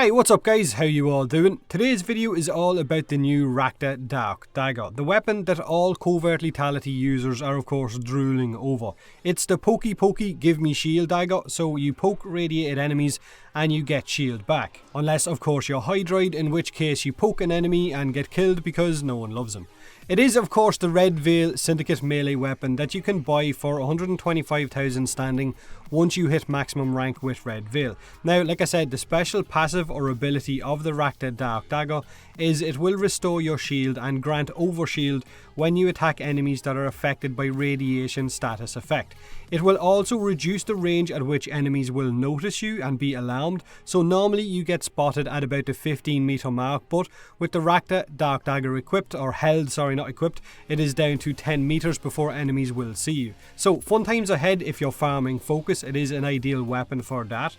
Hey, what's up guys, how you all doing? Today's video is all about the new Rakta Dagger, the weapon that all covert lethality users are of course drooling over. It's the Pokey give me shield dagger, so you poke radiated enemies and you get shield back. Unless of course you're Hydroid, in which case you poke an enemy and get killed because no one loves him. It is of course the Red Veil Syndicate melee weapon that you can buy for 125,000 standing once you hit maximum rank with Red Veil. Now, like I said, the special passive or ability of the Rakta Dagger is it will restore your shield and grant overshield when you attack enemies that are affected by radiation status effect. It will also reduce the range at which enemies will notice you and be alarmed, so normally you get spotted at about the 15 meter mark, but with the Rakta Dagger equipped, or held, sorry not equipped, it is down to 10 meters before enemies will see you. So fun times ahead if you're farming focus, it is an ideal weapon for that.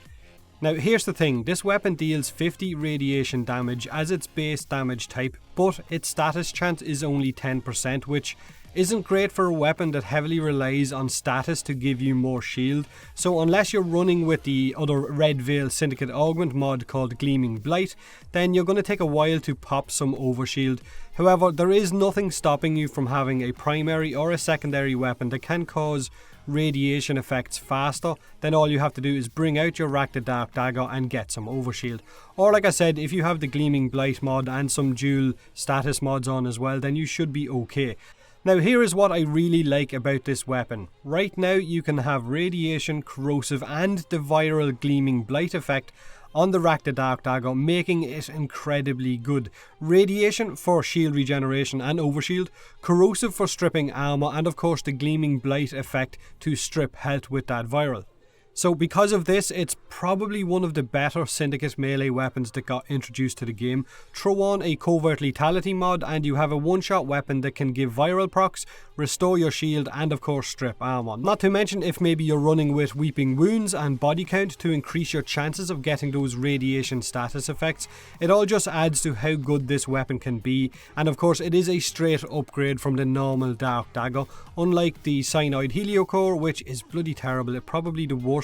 Now here's the thing, this weapon deals 50 radiation damage as its base damage type, but its status chance is only 10%, which isn't great for a weapon that heavily relies on status to give you more shield. So unless you're running with the other Red Veil Syndicate augment mod called Gleaming Blight, then you're going to take a while to pop some overshield. However, there is nothing stopping you from having a primary or a secondary weapon that can cause radiation effects faster. Then all you have to do is bring out your Rakta Dagger and get some overshield. Or like I said, if you have the Gleaming Blight mod and some dual status mods on as well, then you should be okay. Now here is what I really like about this weapon. Right now you can have radiation, corrosive and the viral Gleaming Blight effect on the Rakta Dagger, making it incredibly good. Radiation for shield regeneration and overshield, corrosive for stripping armor, and of course the Gleaming Blight effect to strip health with that viral. So because of this, it's probably one of the better Syndicate melee weapons that got introduced to the game. Throw on a covert lethality mod and you have a one-shot weapon that can give viral procs, restore your shield and of course strip armor. Not to mention if maybe you're running with weeping wounds and body count to increase your chances of getting those radiation status effects. It all just adds to how good this weapon can be, and of course it is a straight upgrade from the normal Dagger, unlike the Cyanide Heliocore, which is bloody terrible. It's probably the worst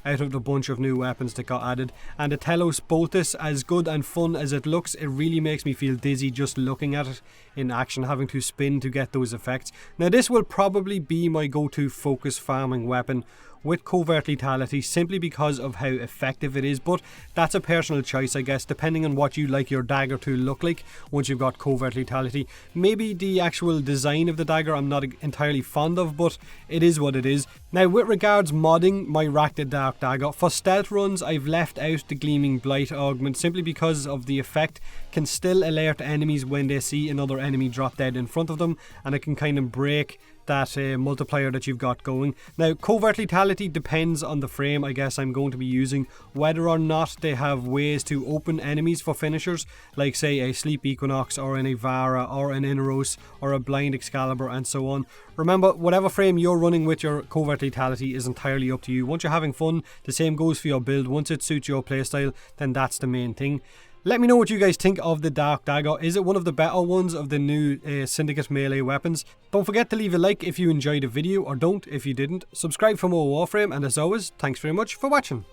out of the bunch of new weapons that got added. And the Telos Boltus, as good and fun as it looks, it really makes me feel dizzy just looking at it in action, having to spin to get those effects. Now this will probably be my go-to focus farming weapon with covert lethality, simply because of how effective it is, but that's a personal choice I guess, depending on what you like your dagger to look like once you've got covert lethality. Maybe the actual design of the dagger I'm not entirely fond of, but it is what it is. Now with regards modding my Rakta Dagger, for stealth runs I've left out the Gleaming Blight augment simply because of the effect can still alert enemies when they see another enemy drop dead in front of them, and it can kind of break that multiplier that you've got going. Now covert lethality depends on the frame I guess I'm going to be using, whether or not they have ways to open enemies for finishers, like say a Sleep Equinox or an Avara or an Inaros or a Blind Excalibur and so on. Remember, whatever frame you're running with your covert lethality is entirely up to you. Once you're having fun, the same goes for your build. Once it suits your playstyle, then that's the main thing. Let me know what you guys think of the Dagger. Is it one of the better ones of the new Syndicate melee weapons? Don't forget to leave a like if you enjoyed the video, or don't if you didn't. Subscribe for more Warframe, and as always, thanks very much for watching.